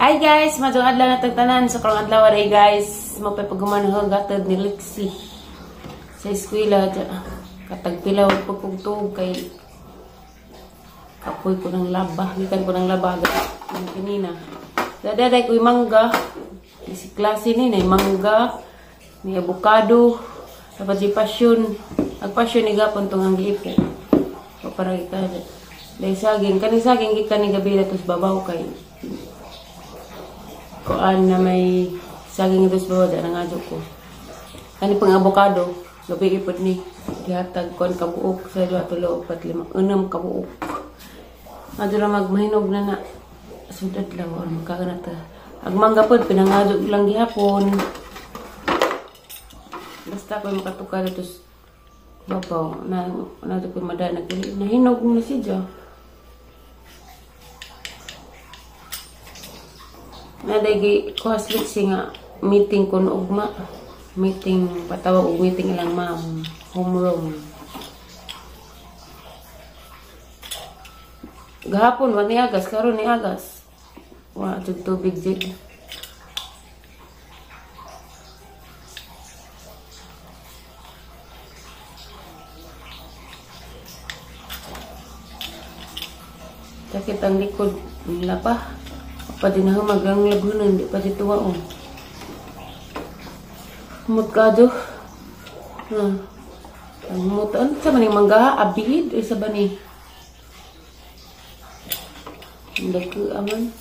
Hi guys, madung adlaw na tagtanan sa karong adlaw ay guys, mapay pagumanhog gatod ni Lexi sa eskwela katagpilaw pagpugtog kay kapoy ko ng laba, gikan ko ng laba ng kanina. Dadaday ko mangga, si klase ni mangga, ni avocado, dapat di pasyon. Ang pasyon ni gapon tong ang giipo. O para ikada. Dahil saging, kaning saging gikan ni gabi na tos babaw kay kuan na may saging ito sa bawada ng adyo ko. Kani pang avocado, gabi ipod ni dihatag kuan kabuok sa 2, 3, 4, 5, 6 kabuok. Adyo na magmahinog na sudad lang or magkaganata. Agmangga pod pinangadyo lang gihapon. Basta ko makatukar ito sa babaw na ito ko madanag nahinog na siya. Nadagi ko haslit nga meeting ko ugma. Meeting, patawag og meeting ilang ma'am. Homeroom. Gahapon, wag ni agas. Karon ni agas. Wala, tubig jig. Sakit ang likod. Nila pa. Pwede na humagang lagunan, hindi pa dito waong. Mutkado. Ang mutaan, sa maning mangga, abihid, isa ba ni? Hindi ko aman.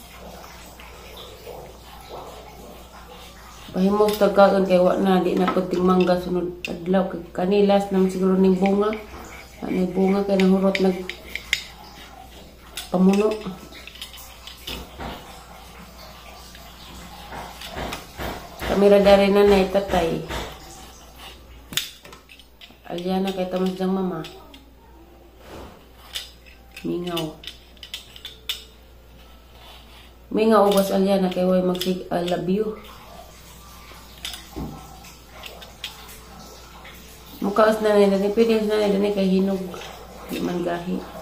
Pahimos tagaon kay wak na, di na kunting mangga, sunod adlaw. Kanilas naman siguro ng bunga. Ano bunga, kaya nahurot nag pamuno. Kamera dari na itatay. Alyana kay tamas dang mama. Mingaw. Mingaw ubas Alyana kay way magsig I love you. Mukaos na nila. Pwede na nila kay hinog. Di man gahi.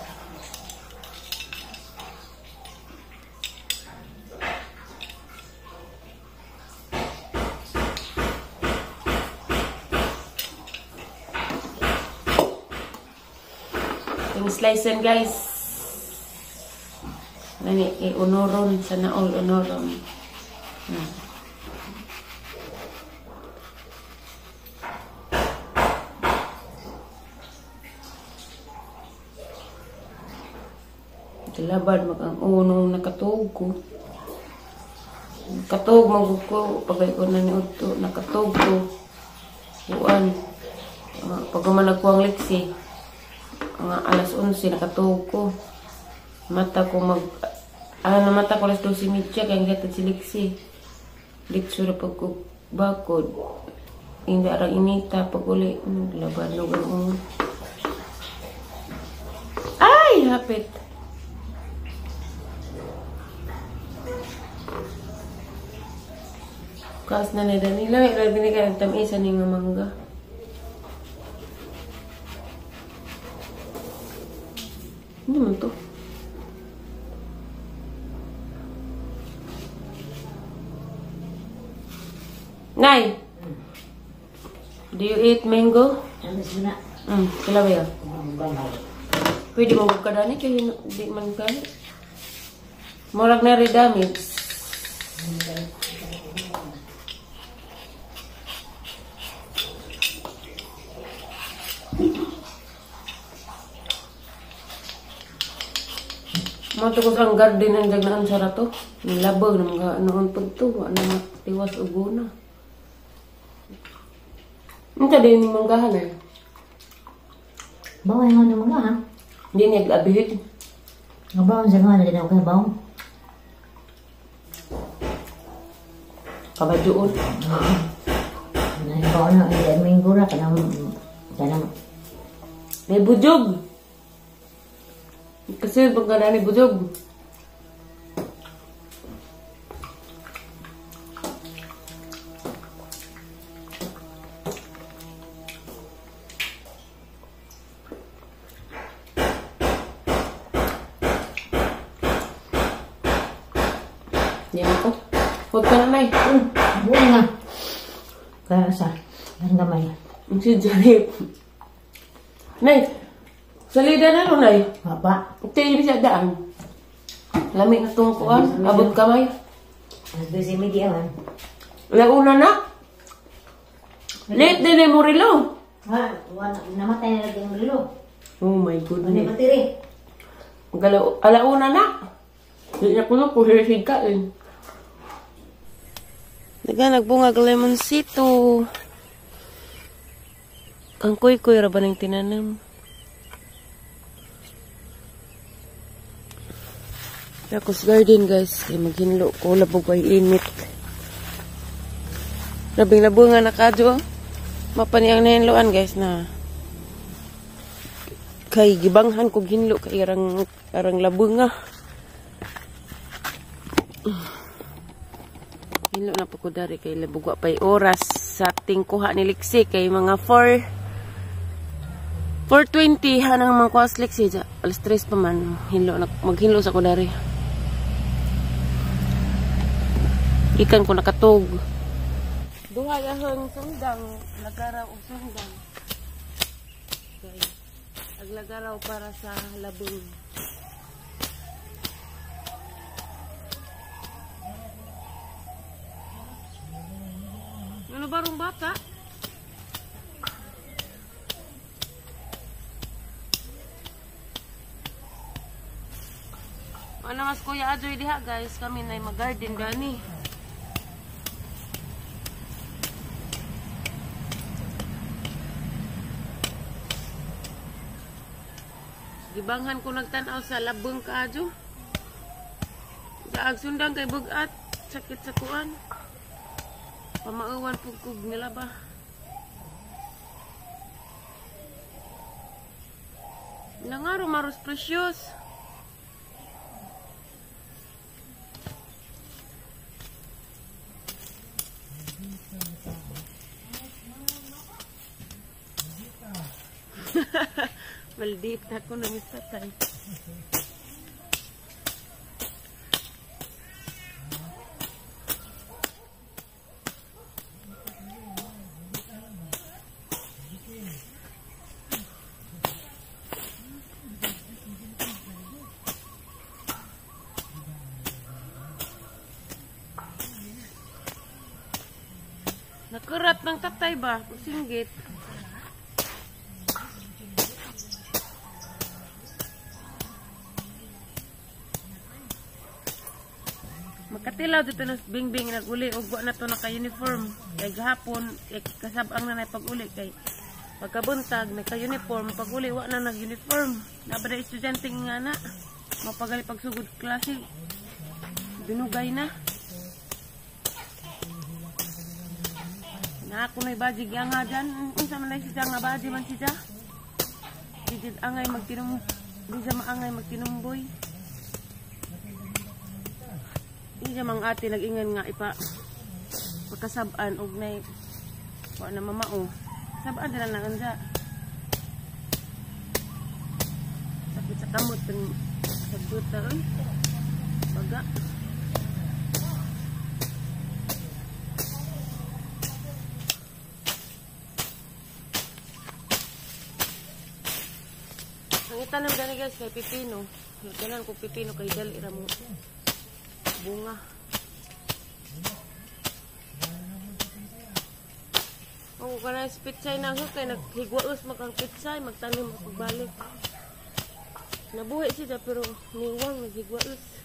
Slice guys. Nani unoron sana all unoron. Dilabad makang unong nakatug ko. Katog magko pagay ko na ni udto nakatog ko. Kuan. Pag manag ko ang Lexi. Mga alas 11 nakatulog ko. Mata ko mata ko alas 12:30 kaya gatad si Lexi. Lexi na pag bakod. Hindi arang inita pag uli. Laban lugar. Ay! Hapit! Kaas na nila nila. Ilabi ka ng tamisa ng mangga. Ano man to? Nay! Do you eat mango? Kila ba yan? Pwede mo magkadani kaya hindi man kaya. Murag na redamage. Matukos ang garden ang jagnaan sa rato. Nilabag na mga noon pagto. Ano matiwas o guna. Ang din yung manggahan eh. Bawang nga ng mga ha? Hindi nag-abihit. Ang bawang sa nga na din ako bawang. Kabadyoon. Bawang na ang mingura ka ng may bujog. Kasi pagkala ni bujog. Yan ako. Huwag ka na, Nay. Buwan nga. Kaya sa, ang gamay. Ang si Janip. Nay, salida na rin, Nay. Haba. Ito yung bisa daan. Lamig na tungkuan. Abot kamay. Ang 12:30 man. Launa na. Late din mo relo. Ha, namatay na lagi ang relo. Oh my Ano goodness. yung bateri? Alauna na. Hindi na kuno po hirisig ka eh. Nagbungag lemonsito. Ang kuy-kuy ra ba ng tinanam? Tapos garden guys. Kaya maghinlo ko. Labog ay init. Labing-labong nga nakadyo. Mapaniyang nahinloan guys na kay gibanghan ko ginlo kay arang labunga. Ginlo na po ko dari kay labugwa pay oras sa tingkuha ni Liksi kay mga 4:20 hanang mga kuwas Liksi ja alas 3 pa man hinlo na maghinlo sa ko dari. Ikan ko nakatog. Duha yahang sundang lagaraw og sundang. Okay. Aglagaraw para sa labong. Ano barong bata? Ano mas Kuya Ajoy diha guys, kami na mag-garden gani. Gibanghan ko nagtanaw sa labong kaadyo. Daag sundang kay bugat, sakit sa kuan. Pamauwan pugkog nila ba? Langaro maros precious. Maldita ko na mistatay. Nakurat ng tatay ba? Singgit. Makatilaw dito na bingbing nag-uli ug wa na to naka-uniform. Kay gahapon kasabang na pag-uli kay pagkabuntag naka-uniform pag-uli wa na nag-uniform. Nabada estudyante nga na mapagali pagsugod klase. Binugay na. Na ako na ibajig yang nga dyan. Unsa man na siya nga baji man siya. Di angay magtinum. Di siya maangay magtinumboy. Di siya mang ate nag-ingan nga ipa pagkasabaan og nay wa na mamao. Sabaan na lang anja. Sakit sa kamot pin sabot ta ron. Baga. Ang itanong gani guys kay pipino. Ganan ko pipino kay dali ra mo bunga. O kana pitsay na kay naghigwaos makang pitsay magtanim pagbalik. Nabuhi siya pero niwang naghigwaos.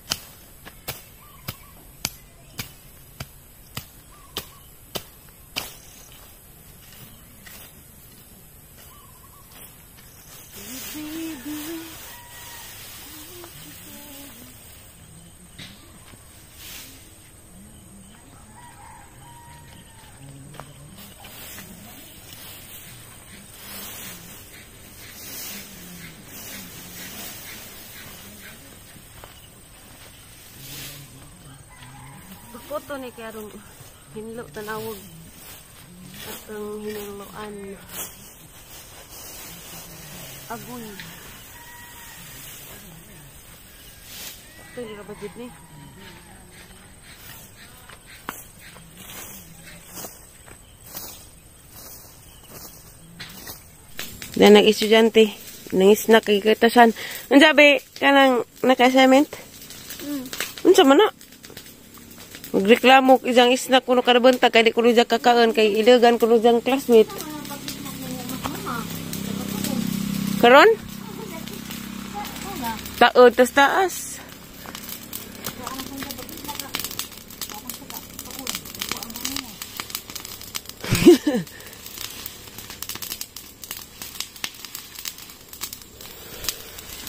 Foto ni karong hinlo tanawag at ang hinangloan agoy. Ito yung rabagid ni Dan nag-estudyante. Nang-snack kay kitasan. Ang sabi ka nang naka-assignment? Unsa man na? Magreklamo isang snack kuno kada bantag kay di kuno diyang kakaon kay ilegan kuno diyang classmate. Karon? Taod tas taas.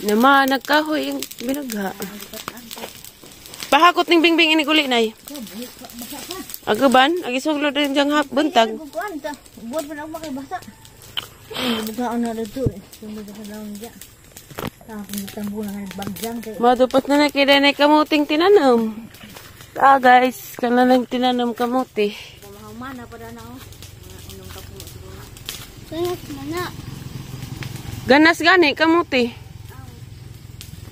Nama nagkahoy yung binagha. Pahakot ning bingbing ini guli nay. Agaban, agi suglo din jang hap buntag. Buat pa na makibasa. Bukaan na dito eh. Sumod ka lang diya. Tapos itambo na nagbagyang kay. Madupat na nakida na kamuting tinanam. Guys, kana lang tinanam kamuti. Mana pa na oh. Inom ka po siguro. Ganas mana. Ganas gani kamuti.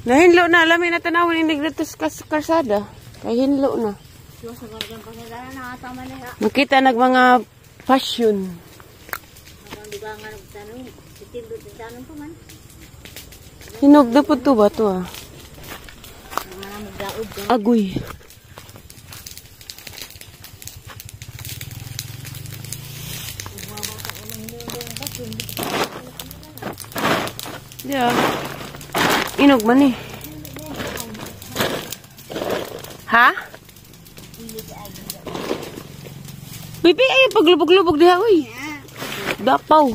Nahinlo na, alamin na tanawin hindi dito sa karsada. Kay hinlo na. Sa gargan pa na tama na ha. Makita nag mga fashion. Ang dugangan ng tanong, titindot din tanong pa man. Hinog na po to ba to ah? Mga magdaog ka. Agoy. Yeah. Inog man eh. Ha? Bibi ayo paglubog-lubog diha uy. Dapaw.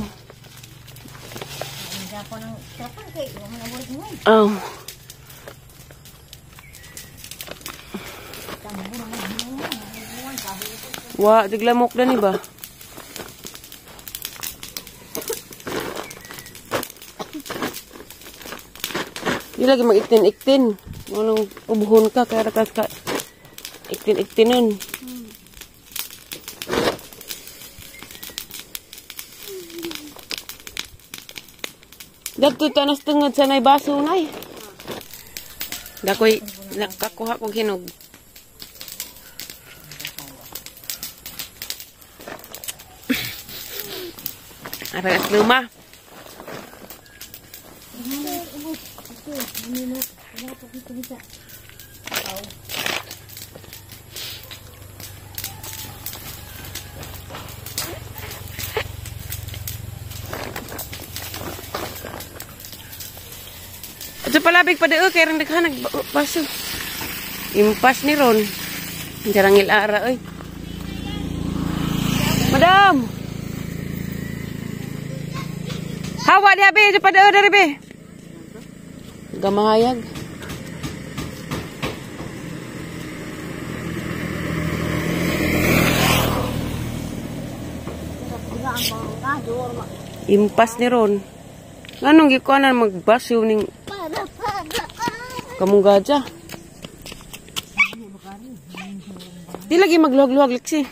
Dapaw ng dapaw kay mo na bulit mo. Oh. Wa diglamok na ni ba? Di lagi mag-iktin-iktin. Anong ubuhon ka, kaya ka iktin-iktinin. Dagto tanas tungod sa nay baso nay. Dakoy nakakuha kog hinog. Aras luma. Ito palabig pa doon, kaya rin naghanag baso. Impas ni Ron. Jarang ilara, oy. Madam! Hawa di habi, ito pa doon, dari be. Gamahayag. Impas ni Ron. Anong gikuanan magbasyo ning kamong gadya? Di lagi magluhag-luhag liksi.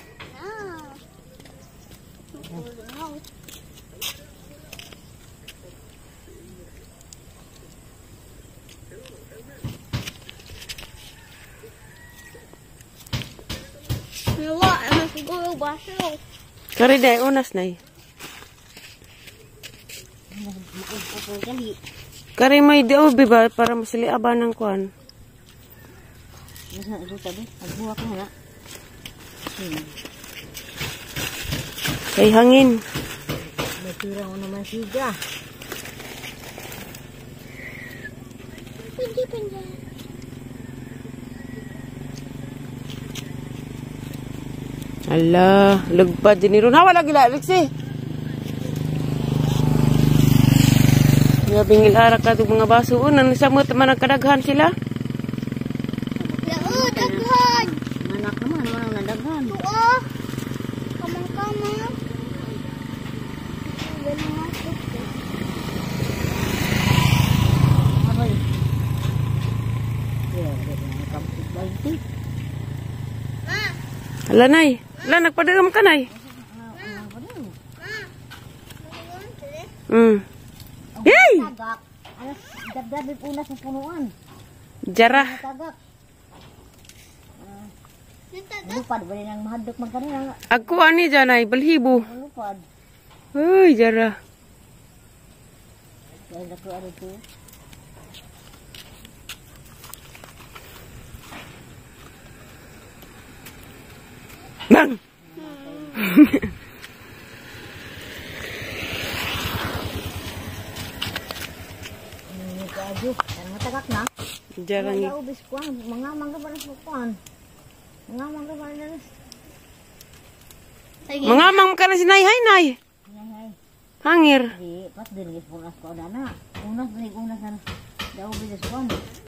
Wala, emas siguro baso. Kari day unas nay. Kari may daw biba para masili aba ng kuan. Nasa ruta be, agbuwa ka na. Kay hangin. Batura mo naman siya. Pindi. Ala, lugpad din ni Ron. Hawa lagi la, liksi. Ngabing ilara ka itong mga baso. Nang samot man ang kadaghan sila. Lao, daghan. Manak naman, manang nadaghan. Oo. Kamang-kamang. Wala masuk. Aray. Kapit balti. Ma, Ala, nay. Ala, nagpadagam ka, nay. Yay! Tagak. Alas, dagdag unas ng punuan. Jara. Tagak. nataga. Lupad, wala nang mahadok magkanina. Ako ani dyan ay balhibo. Lupad. Uy, jara. Dahil ako ano to. Nang! Aju, dan matagak na. Jarang Mga ubis ko, mga mangga pa na sukuan. Mga mangga pa na. Sige. Mga mang ka na sinay, hay, nay. Hay. Hangir. Di, pas diligis punas ko na. Unas na. Da ubis ko.